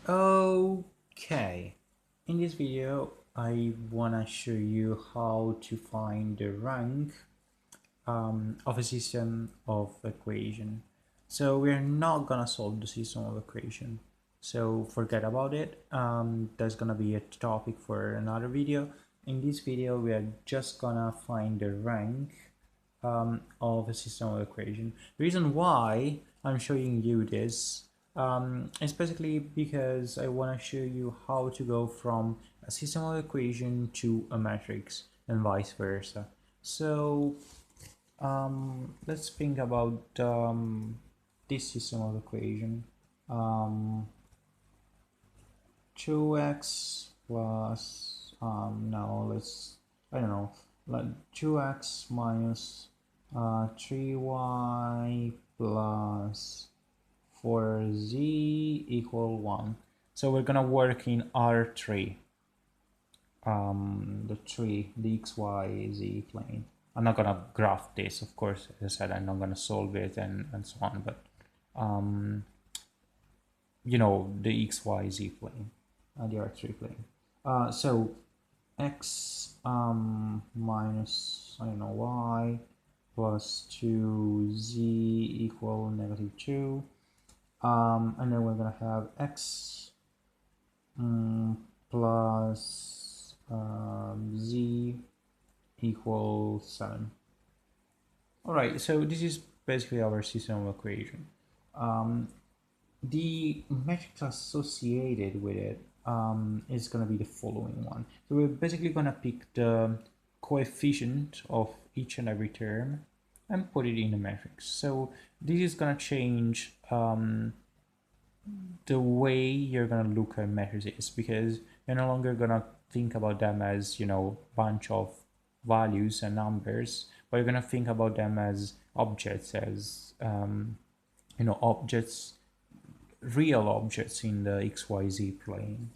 Okay, in this video I wanna show you how to find the rank of a system of equation. So we're not gonna solve the system of equation, so forget about it. That's gonna be a topic for another video. In this video we are just gonna find the rank of a system of equation. The reason why I'm showing you this is basically because I want to show you how to go from a system of equation to a matrix and vice versa. So let's think about this system of equation. Um, 2x plus now let's I don't know, like 2x minus 3y plus 4z equal 1. So we're gonna work in R3, the xy z plane. I'm not gonna graph this, of course. As I said, I'm not gonna solve it and so on, but um, the xyz plane, the R3 plane. So x minus I don't know y plus 2z equal -2, and then we're gonna have x plus z equal 7. All right, so this is basically our system of equation. The metrics associated with it is going to be the following one. So we're basically going to pick the coefficient of each and every term and put it in the matrix. So this is going to change the way you're going to look at matrices, because you're no longer going to think about them as, bunch of values and numbers, but you're going to think about them as objects, as objects, real objects in the XYZ plane.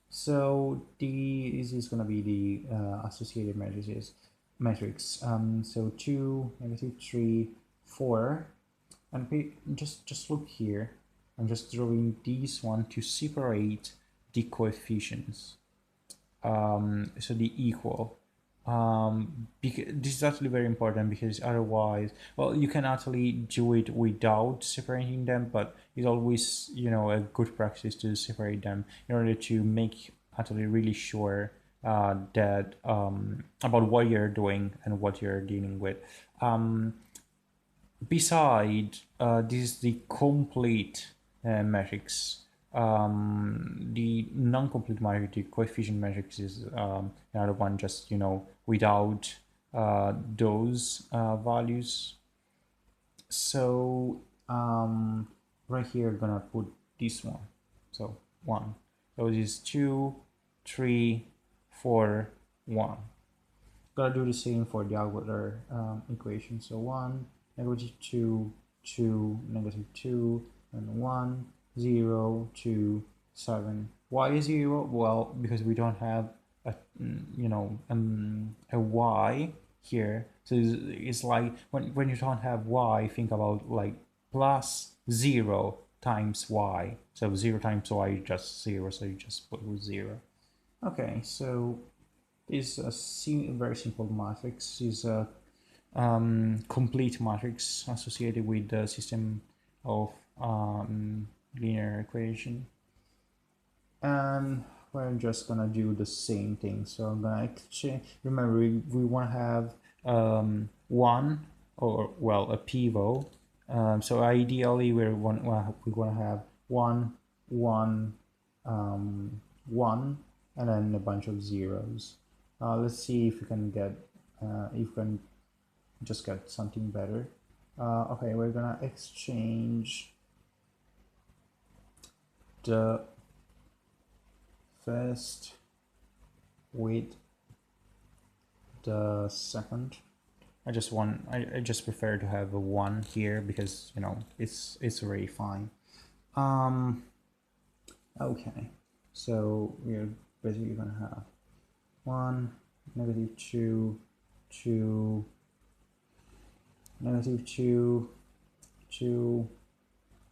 So this is going to be the associated matrix. So 2, -3, 4, and just look here. I'm just drawing this one to separate the coefficients. So the equal. Because this is actually very important, because otherwise, well, you can actually do it without separating them, but it's always a good practice to separate them in order to make actually really sure that about what you're doing and what you're dealing with. Beside this is the complete matrix. The non-complete matrix, the coefficient matrix, is another one, just without those values. So right here gonna put this one, so 1. So this is 2, 3, 4, 1. Gotta do the same for the other equation. So 1, -2, 2, -2, and 1, 0, 2, 7. Why is 0? Well, because we don't have a y here. So it's like when you don't have y, think about like plus 0 times y. So 0 times y is just 0, so you just put with 0. Okay, so this is a very simple matrix. Is a complete matrix associated with the system of linear equation. And we're just gonna do the same thing. So I'm gonna exchange. Remember, we want to have one, or well, a pivot. So ideally we want to have one, one, one, and then a bunch of zeros. Let's see if we can get if we can just get something better. Okay, we're gonna exchange the first with the second. I just prefer to have a 1 here, because it's already fine. Okay, so we're basically gonna have 1, -2, 2, -2, 2,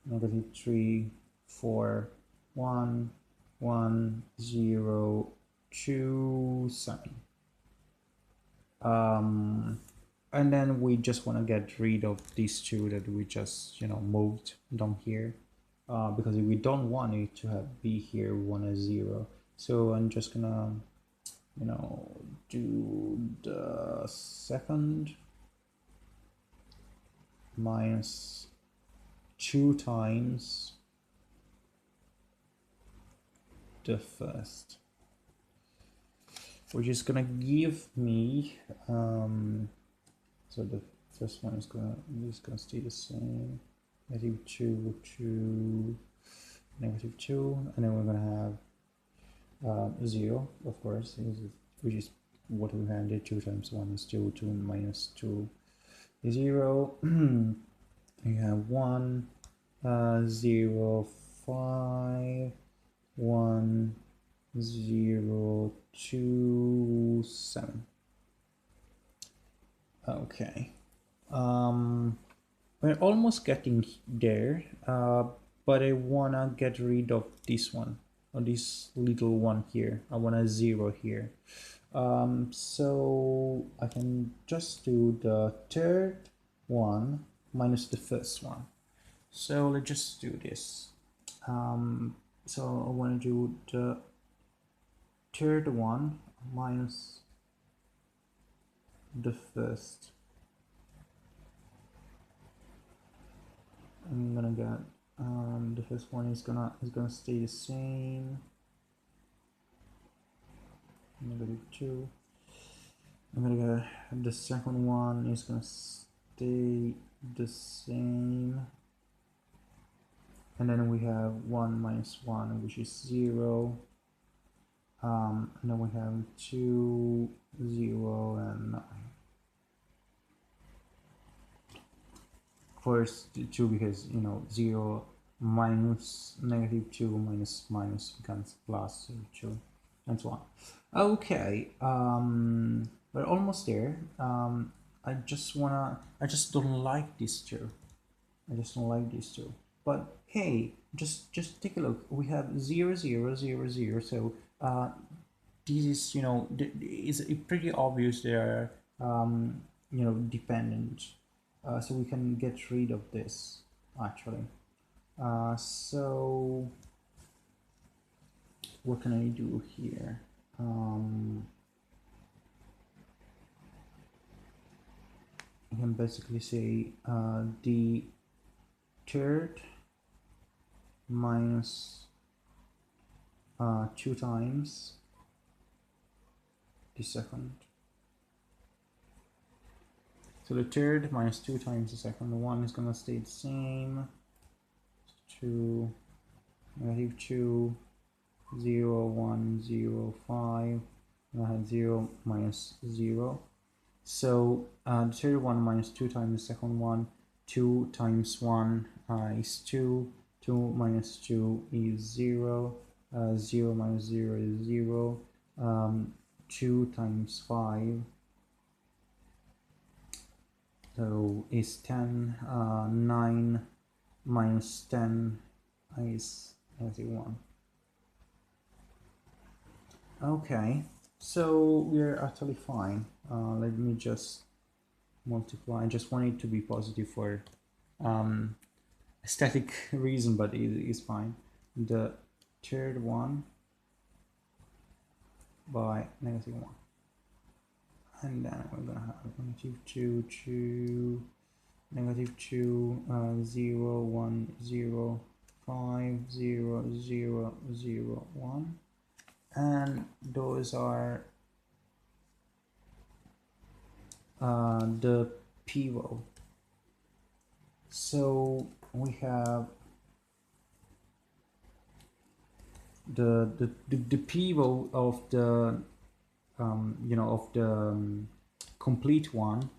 -3, 4, 1, 1, 0, 2, 7. And then we just want to get rid of these two that we just moved down here, because we don't want it to have be here 1 and 0. So I'm just gonna do the second minus 2 times the first, which is gonna give me so the first one is gonna stay the same, -2 to -2, and then we're gonna have 0, of course, which is what we handed. 2 times 1 is 2, 2 minus 2 is 0. You have 1, 0, 5, 1, 0, 2, 7. Okay. We're almost getting there, but I wanna get rid of this one, or this little one here. I want a 0 here. So I can just do the third one minus the first one. So let's just do this. So I want to do the third one minus the first. I'm gonna get the first one is gonna stay the same, -2. I'm gonna get the second one is gonna stay the same, and then we have 1 minus 1, which is 0. And then we have 2, 0, and 9. Of course, 2, because 0 minus -2 minus minus becomes plus 2, and so on. Okay, we're almost there. I just don't like these two. I just don't like these two. But hey, just take a look. We have 0, 0, 0, 0. So this is is pretty obvious they are dependent. So we can get rid of this actually. So what can I do here? I can basically say the third minus 2 times the second. So the third minus 2 times the second. The 1 is gonna stay the same. 2, -2, 0, 1, 0, 5. I have 0 minus 0. So the third one minus 2 times the second one. 2 times 1 is 2. 2 minus 2 is 0. 0 minus 0 is 0. 2 times 5, so is 10. 9 minus 10 is 1. Okay, so we're actually fine. Let me just multiply. I just want it to be positive for aesthetic reason, but it is fine. The third one by -1, and then we're gonna have -2, 2, -2, 0, 1, 0, 5, 0, 0, 0, 1, and those are the pivot. So we have the pivot of the complete one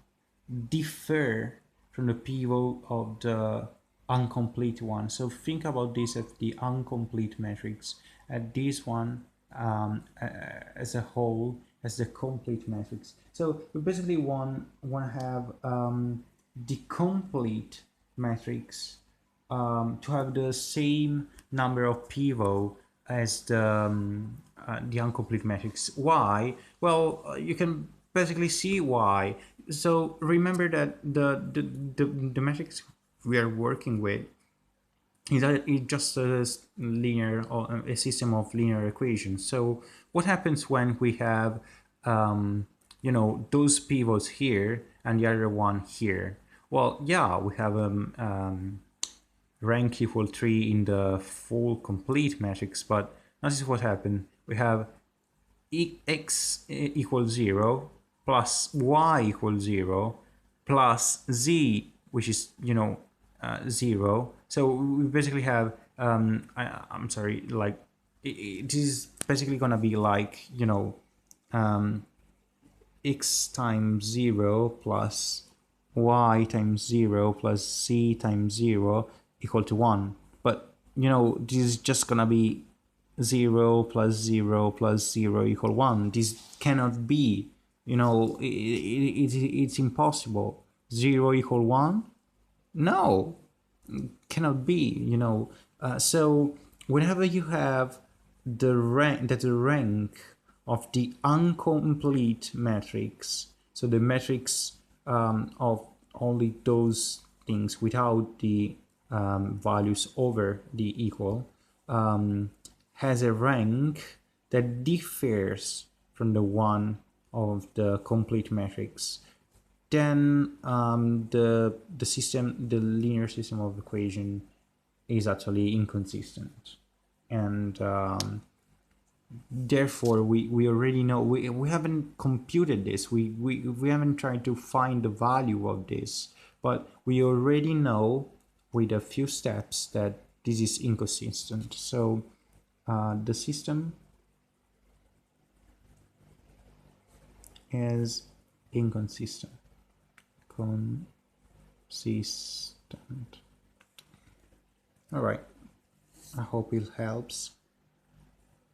differ from the pivot of the incomplete one. So think about this as the incomplete matrix, and this one as a whole as the complete matrix. So we basically want to have the complete matrix to have the same number of pivot as the incomplete matrix. Why? Well, you can basically see why. So remember that the matrix we are working with is just a linear or a system of linear equations. So what happens when we have those pivots here and the other one here? Well, yeah, we have rank equal 3 in the full complete matrix, but notice what happened. We have x equals 0 plus y equals 0 plus z, which is 0. So we basically have I'm sorry, like it is basically gonna be like x times 0 plus y times 0 plus z times 0 equal to 1. But this is just gonna be 0 plus 0 plus 0 equal 1. This cannot be, it's impossible. 0 equal 1? No, cannot be, so whenever you have the rank of the incomplete matrix, so the matrix of only those things without the values over the equal, has a rank that differs from the one of the complete matrix, then the linear system of equation is actually inconsistent, and therefore we already know, we haven't computed this, we haven't tried to find the value of this, but we already know with a few steps that this is inconsistent. So the system is inconsistent. Consistent. All right, I hope it helps.